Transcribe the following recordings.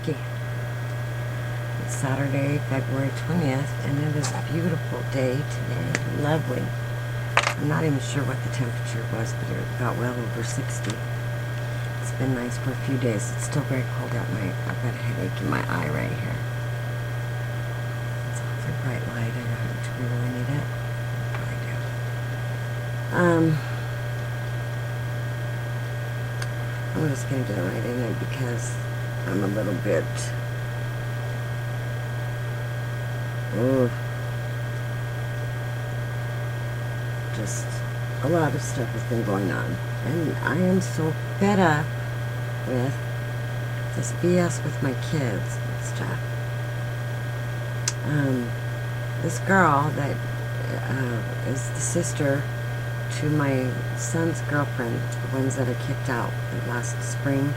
Albuquerque. It's Saturday, February 20th, and it is a beautiful day today. Lovely. I'm not even sure what the temperature was, but it got well over 60. It's been nice for a few days. It's still very cold at night. I've got a headache in my eye right here. It's awfully bright light. I don't know, do we really need it? Probably do. I'm just going to get right in it because I'm a little bit... just a lot of stuff has been going on. And I am so fed up with this BS with my kids and stuff. This girl that is the sister to my son's girlfriend, the ones that I kicked out last spring.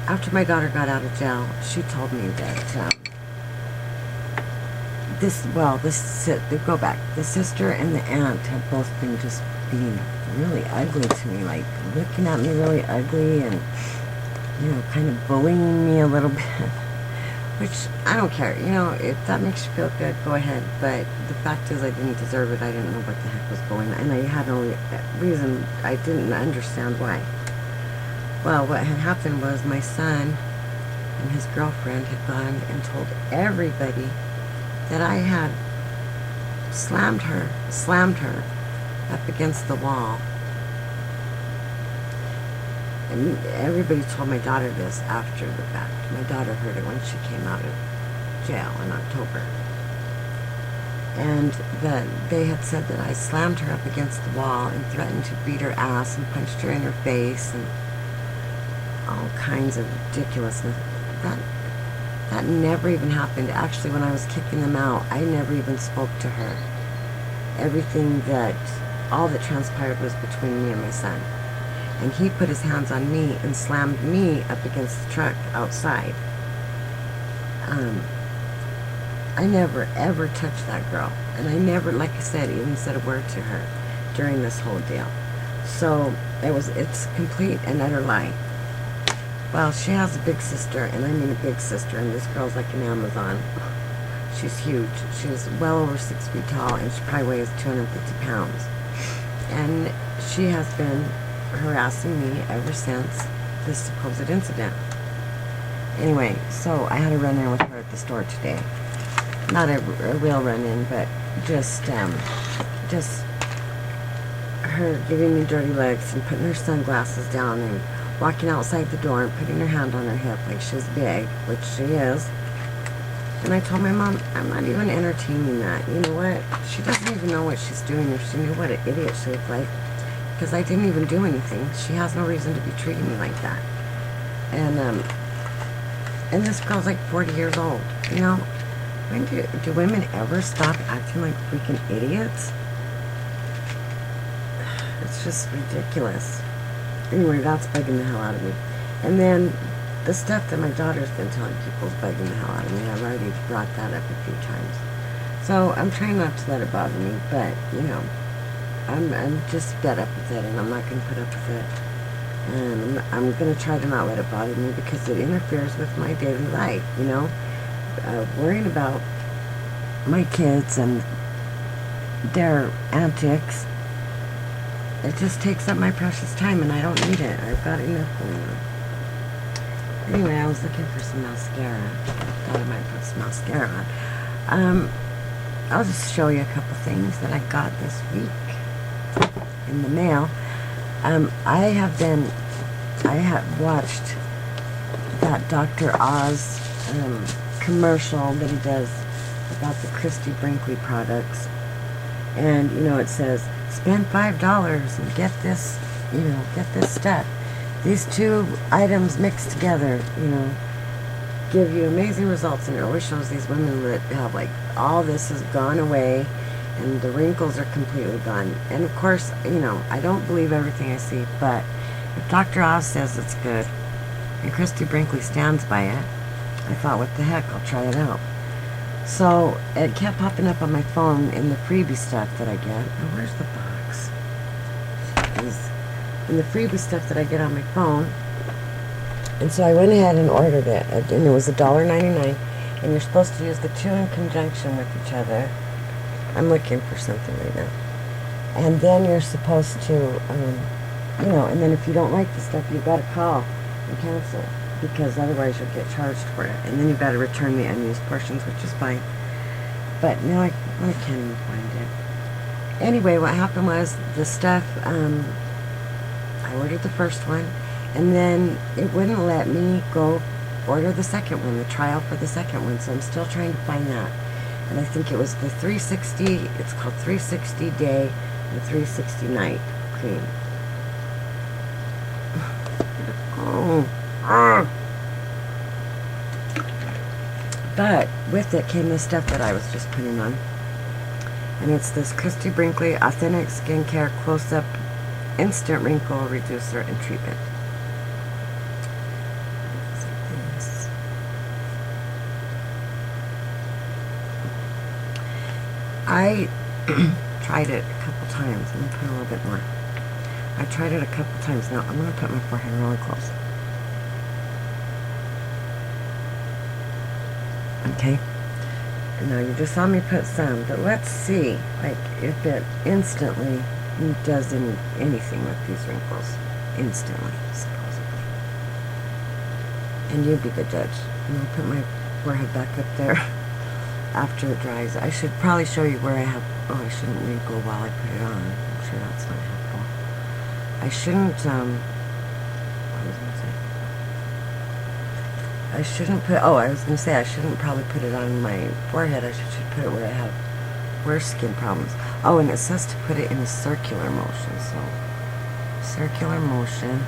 After my daughter got out of jail, she told me that the sister and the aunt have both been just being really ugly to me, like looking at me really ugly and, you know, kind of bullying me a little bit. Which, I don't care, you know, if that makes you feel good, go ahead, but the fact is I didn't deserve it. I didn't know what the heck was going on, and I had no reason. I didn't understand why. Well, what had happened was my son and his girlfriend had gone and told everybody that I had slammed her up against the wall. And everybody told my daughter this after the fact. My daughter heard it when she came out of jail in October. And that they had said that I slammed her up against the wall and threatened to beat her ass and punched her in her face and all kinds of ridiculousness. That never even happened. Actually, when I was kicking them out, I never even spoke to her. All that transpired was between me and my son. And he put his hands on me and slammed me up against the truck outside. I never, ever touched that girl. And I never, like I said, even said a word to her during this whole deal. So, it's complete and utter lie. Well, she has a big sister, and I mean a big sister, and this girl's like an Amazon. She's huge. She's well over 6 feet tall, and she probably weighs 250 pounds. And she has been harassing me ever since this supposed incident. Anyway, so I had a run-in with her at the store today. Not a real run-in, but just her giving me dirty looks and putting her sunglasses down and walking outside the door and putting her hand on her hip like she's big, which she is. And I told my mom, I'm not even entertaining that. You know what? She doesn't even know what she's doing. If she knew what an idiot she looked like. Because I didn't even do anything. She has no reason to be treating me like that. And this girl's like 40 years old. You know? When do women ever stop acting like freaking idiots? It's just ridiculous. Anyway, that's bugging the hell out of me. And then the stuff that my daughter's been telling people is bugging the hell out of me. I've already brought that up a few times. So I'm trying not to let it bother me, but, you know, I'm just fed up with it, and I'm not going to put up with it. And I'm going to try to not let it bother me because it interferes with my daily life, you know. Worrying about my kids and their antics, it just takes up my precious time, and I don't need it. I've got enough going on. Anyway, I was looking for some mascara. I thought I might put some mascara on. I'll just show you a couple things that I got this week in the mail. I have watched that Dr. Oz commercial that he does about the Christy Brinkley products. And, you know, it says, spend $5 and get this, you know, get this stuff. These two items mixed together, you know, give you amazing results. And it always shows these women that have, like, all this has gone away and the wrinkles are completely gone. And, of course, you know, I don't believe everything I see, but if Dr. Oz says it's good and Christy Brinkley stands by it, I thought, what the heck, I'll try it out. So it kept popping up on my phone in the freebie stuff that I get. Oh, where's the box? Jeez. In the freebie stuff that I get on my phone, And so I went ahead and ordered it, and it was $1.99, and you're supposed to use the two in conjunction with each other. I'm looking for something right now. And then you're supposed to, and then if you don't like the stuff, you've got to call and cancel it, because otherwise you'll get charged for it. And then you've got to return the unused portions, which is fine. But now I can't even find it. Anyway, what happened was the stuff, I ordered the first one, and then it wouldn't let me go order the second one, the trial for the second one, so I'm still trying to find that. And I think it was the 360, it's called 360 Day and 360 Night cream. But with it came the stuff that I was just putting on. And it's this Christy Brinkley Authentic Skincare Close-Up Instant Wrinkle Reducer and Treatment. Looks like this. I tried it a couple times. Let me put a little bit more. I tried it a couple times. Now I'm going to put my forehead really close. Okay. Now you just saw me put some, but let's see, like, if it instantly does anything with these wrinkles. Instantly, supposedly. And you be the judge. And I'll put my forehead back up there after it dries. I should probably show you where I have, I shouldn't wrinkle while I put it on. I'm sure that's not helpful. I shouldn't, what was I going to say? I shouldn't put, I was going to say I shouldn't probably put it on my forehead. I should put it where I have worse skin problems. Oh, and it says to put it in a circular motion. So, circular motion.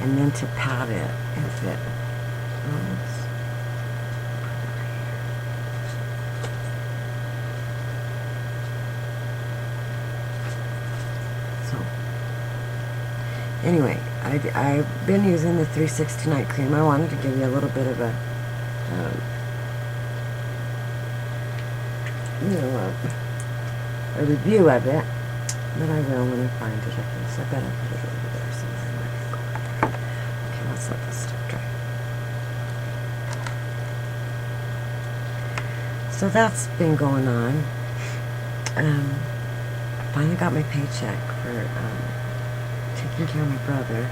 And then to pat it if it, anyway, I've been using the 360 Night Cream. I wanted to give you a little bit of a, a review of it, but I will when I find it. I bet I put it over there somewhere. Okay, let's let this stuff dry. So that's been going on. Finally got my paycheck for, taking care of my brother,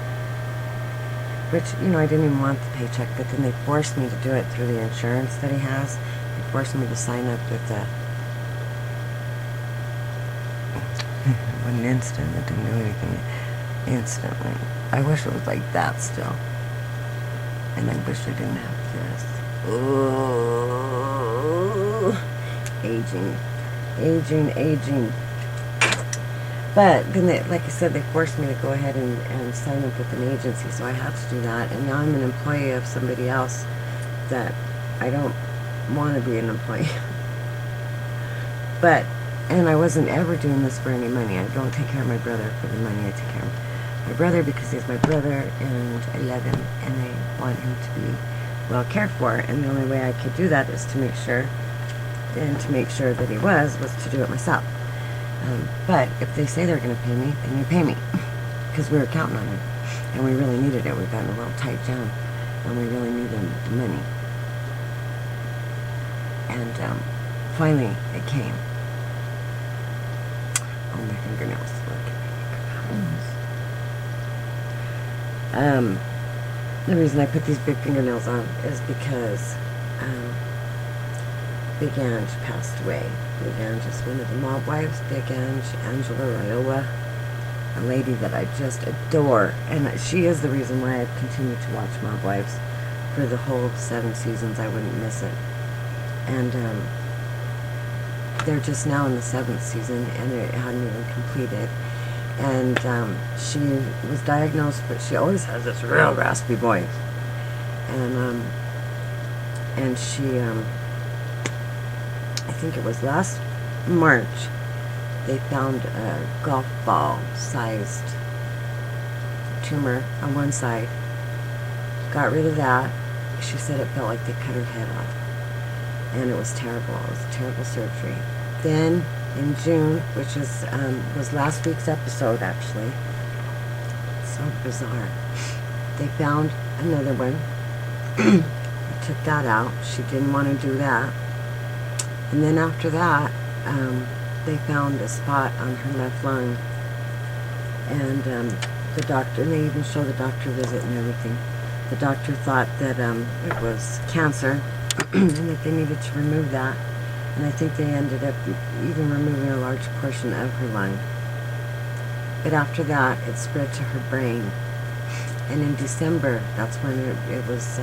which, I didn't even want the paycheck, but then they forced me to do it through the insurance that he has. They forced me to sign up with the, it wasn't instant, it didn't do anything instantly. I wish it was like that still. And I wish I didn't have this. Ooh, aging. But then, like I said, they forced me to go ahead and sign up with an agency, so I had to do that. And now I'm an employee of somebody else that I don't want to be an employee. And I wasn't ever doing this for any money. I don't take care of my brother for the money. I take care of my brother because he's my brother and I love him and I want him to be well cared for. And the only way I could do that is to make sure that he was to do it myself. But if they say they're going to pay me, then you pay me. Because we were counting on it. And we really needed it. We've gotten a little tight down. And we really needed the money. And finally, it came. Oh, my fingernails. Look. The reason I put these big fingernails on is because Big Ange passed away. Big Ange is one of the mob wives. Big Ange, Angela Raiola, a lady that I just adore. And she is the reason why I've continued to watch Mob Wives for the whole 7 seasons. I wouldn't miss it. And they're just now in the 7th season, and it hadn't even completed. And she was diagnosed, but she always has this real raspy voice. And she, I think it was last March, they found a golf ball sized tumor on one side. Got rid of that. She said it felt like they cut her head off. And it was terrible. It was a terrible surgery. Then in June, which is was last week's episode actually. Let's so bizarre. They found another one. Took that out. She didn't want to do that. And then after that, they found a spot on her left lung. And the doctor, and they even showed the doctor visit and everything. The doctor thought that it was cancer and that they needed to remove that. And I think they ended up even removing a large portion of her lung. But after that, it spread to her brain. And in December, that's when it was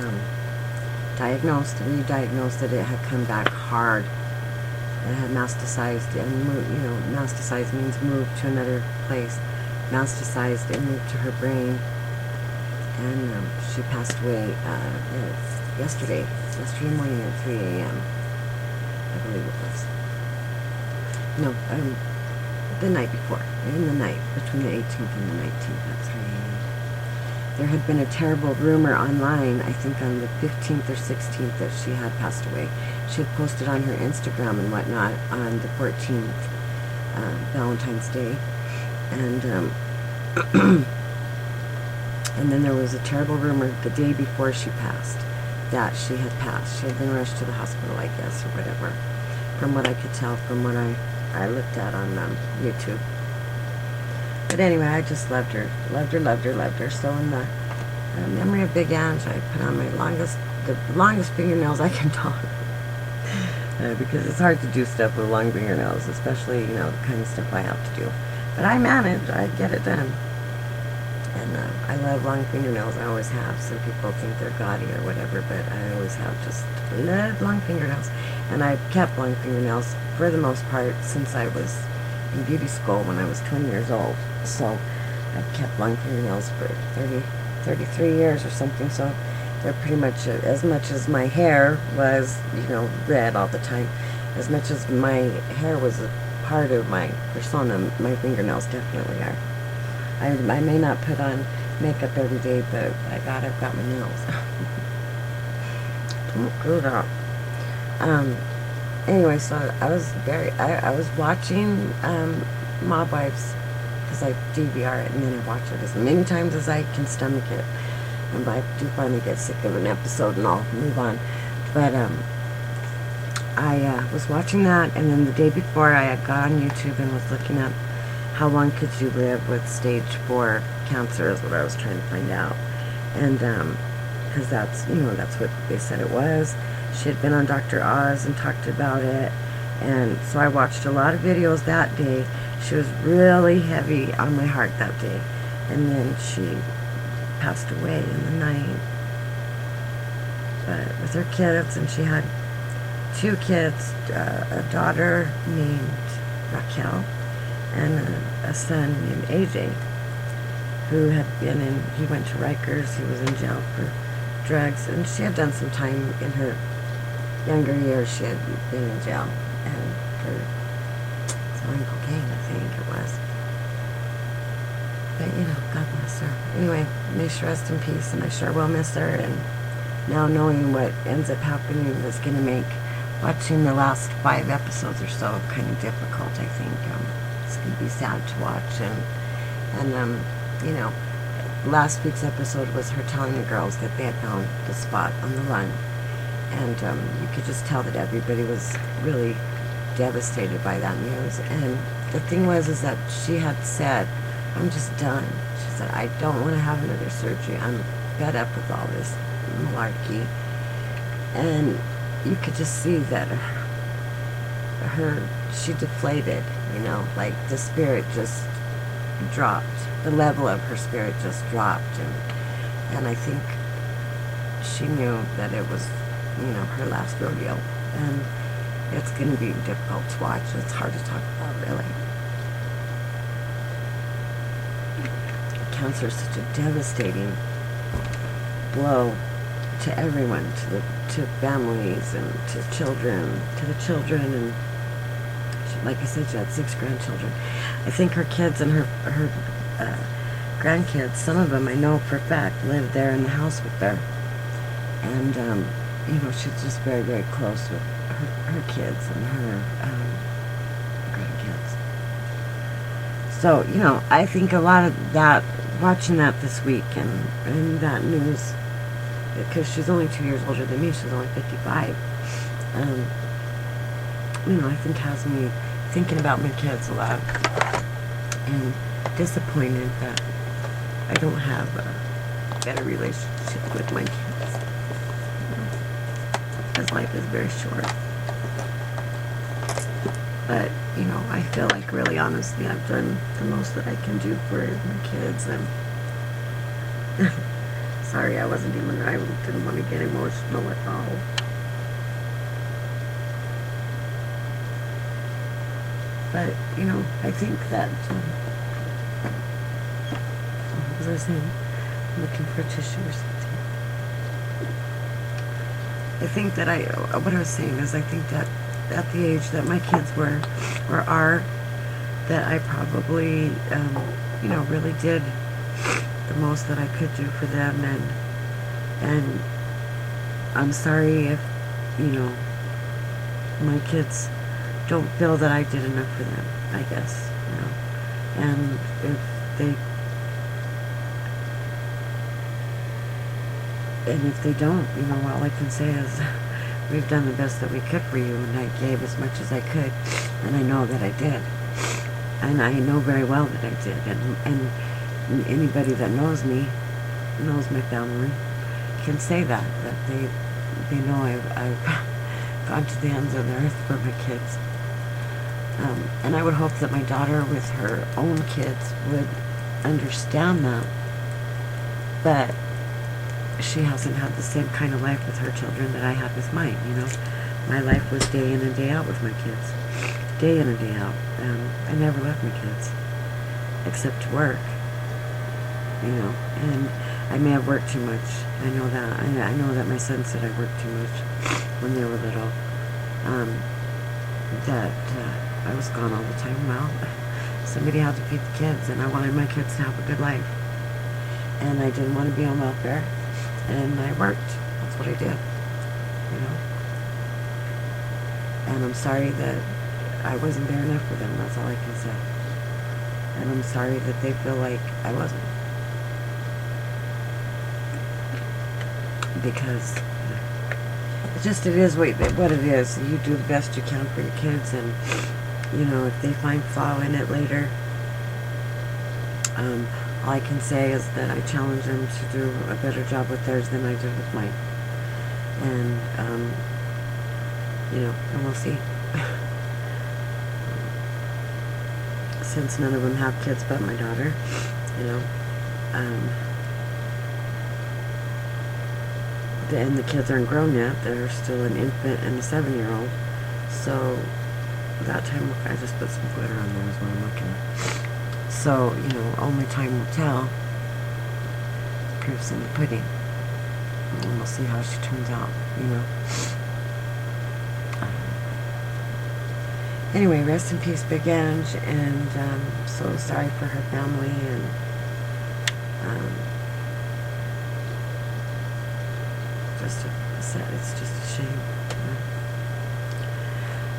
diagnosed, re-diagnosed, that it had come back hard. It had metastasized and moved, metastasized means moved to another place. Metastasized and moved to her brain. And she passed away yesterday morning at 3 a.m. I believe it was. No, the night before. In the night, between the 18th and the 19th at 3 a.m. There had been a terrible rumor online, I think on the 15th or 16th, that she had passed away. She had posted on her Instagram and whatnot on the 14th, Valentine's Day. And and then there was a terrible rumor the day before she passed that she had passed. She had been rushed to the hospital, I guess, or whatever, from what I could tell, from what I looked at on YouTube. But anyway, I just loved her. Loved her, loved her, loved her. So in the memory of Big Ange, I put on the longest fingernails I can tolerate. Because it's hard to do stuff with long fingernails, especially, the kind of stuff I have to do. But I manage. I get it done. And I love long fingernails. I always have. Some people think they're gaudy or whatever, but I always have just loved long fingernails. And I've kept long fingernails for the most part since I was in beauty school when I was 20 years old. So I've kept long fingernails for 33 years or something. So they're pretty much as my hair was, red all the time. As much as my hair was a part of my persona, my fingernails definitely are. I may not put on makeup every day, but I've got my nails. Don't go up. Anyway, so I was watching Mob Wives, because I DVR it and then I watch it as many times as I can stomach it. And I do finally get sick of an episode and I'll move on. But I was watching that, and then the day before I had got on YouTube and was looking up how long could you live with stage 4 cancer is what I was trying to find out. And because that's what they said it was. She had been on Dr. Oz and talked about it. And so I watched a lot of videos that day. She was really heavy on my heart that day. And then she passed away in the night. But with her kids, and she had 2 kids, a daughter named Raquel and a son named AJ, who had he went to Rikers. He was in jail for drugs, and she had done some time in her younger years. She had been in jail and for selling cocaine, I think it was. But God bless her. Anyway, may she rest in peace, and I sure will miss her. And now knowing what ends up happening is going to make watching the last 5 episodes or so kind of difficult, I think. It's going to be sad to watch. And last week's episode was her telling the girls that they had found the spot on the lung. And you could just tell that everybody was really devastated by that news. And the thing is that she had said, I'm just done. She said, I don't want to have another surgery. I'm fed up with all this malarkey. And you could just see that she deflated, like the spirit just dropped. The level of her spirit just dropped. And I think she knew that it was, her last rodeo. And it's going to be difficult to watch. It's hard to talk about, really. Cancer is such a devastating blow to everyone, to families and to the children, and like I said, she had 6 grandchildren. I think her kids and her grandkids, some of them I know for a fact, lived there in the house with her, and she's just very, very close with her kids and her grandkids. So I think a lot of that watching that this week, and that news, because she's only 2 years older than me, she's only 55, I think has me thinking about my kids a lot, and disappointed that I don't have a better relationship with my kids, because life is very short. But, I feel like really honestly I've done the most that I can do for my kids, and sorry, I didn't want to get emotional at all. But, I think that, what was I saying? I'm looking for a tissue or something. I think that what I was saying is, I think that at the age that my kids were, or are, that I probably, really did the most that I could do for them, and I'm sorry if, my kids don't feel that I did enough for them, I guess, and if they don't, all I can say is, we've done the best that we could for you, and I gave as much as I could, and I know that I did, and I know very well that I did, and anybody that knows me, knows my family, can say that they know I've gone to the ends of the earth for my kids, and I would hope that my daughter with her own kids would understand that, but she hasn't had the same kind of life with her children that I had with mine, My life was day in and day out with my kids. Day in and day out. I never left my kids. Except to work. And I may have worked too much. I know that. I know that my son said I worked too much when they were little. That I was gone all the time. Well, somebody had to feed the kids, and I wanted my kids to have a good life. And I didn't want to be on welfare. And I worked. That's what I did. And I'm sorry that I wasn't there enough for them. That's all I can say. And I'm sorry that they feel like I wasn't. Because it is what it is. You do the best you can for your kids, and if they find flaw in it later, all I can say is that I challenge them to do a better job with theirs than I did with mine. And, and we'll see. Since none of them have kids but my daughter, and the kids aren't grown yet. They're still an infant and a 7-year-old. So, that time, I just put some glitter on there is what I'm looking at. So, only time will tell. Proof's in the pudding. And we'll see how she turns out, Anyway, rest in peace, Big Ange, and so sorry for her family, and it's just a shame.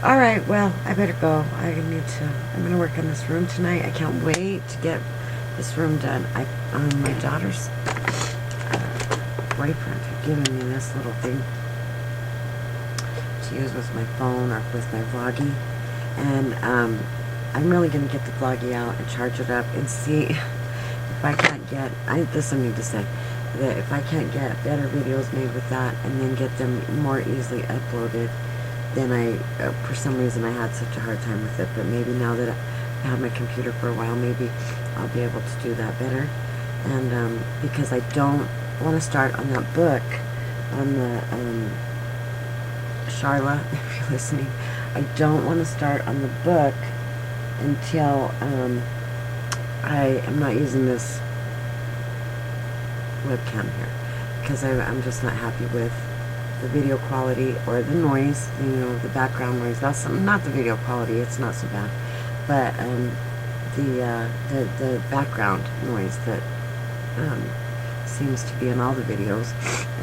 Alright, well, I better go. I'm going to work on this room tonight. I can't wait to get this room done. My daughter's boyfriend had given me this little thing to use with my phone or with my Vloggie. And I'm really going to get the Vloggie out and charge it up and see if I can't get, this I need to say, that if I can't get better videos made with that and then get them more easily uploaded, then for some reason I had such a hard time with it, but maybe now that I've had my computer for a while, maybe I'll be able to do that better. And because I don't want to start on that book, on the Charla, if you're listening, I don't want to start on the book until I am not using this webcam here, because I'm just not happy with the video quality or the noise, the background noise. That's not the video quality, it's not so bad, but the background noise that seems to be in all the videos,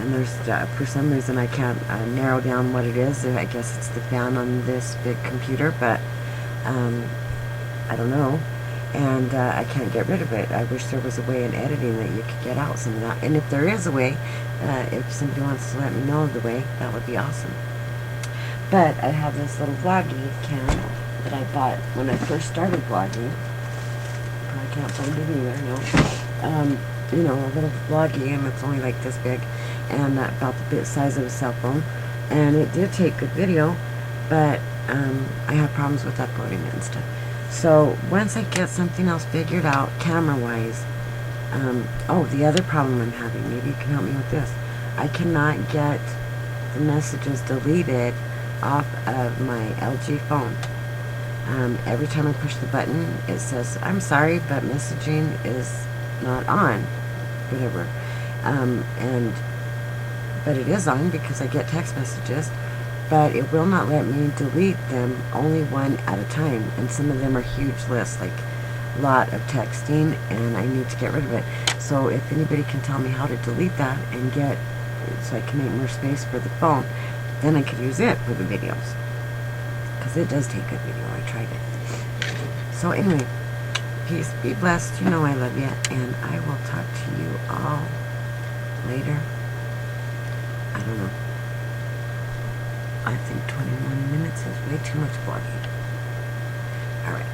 and there's for some reason I can't narrow down what it is. I guess it's the fan on this big computer, but I don't know. and I can't get rid of it. I wish there was a way in editing that you could get out some of that. And if there is a way, if somebody wants to let me know the way, that would be awesome. But I have this little vloggy cam that I bought when I first started vlogging. I can't find it either, no. You know, a little vloggy, and it's only like this big, and about the bit size of a cell phone. And it did take good video, but I had problems with uploading it and stuff. So once I get something else figured out, camera-wise, oh, the other problem I'm having, maybe you can help me with this. I cannot get the messages deleted off of my LG phone. Every time I push the button, it says, I'm sorry, but messaging is not on, whatever. But it is on because I get text messages, but it will not let me delete them, only one at a time, and some of them are huge lists, like a lot of texting, and I need to get rid of it. So if anybody can tell me how to delete that and get, so I can make more space for the phone, then I could use it for the videos, because it does take good video. I tried it. So anyway, peace, be blessed, you know I love you, and I will talk to you all later. I don't know. I think 21 minutes is way too much vlogging. Alright.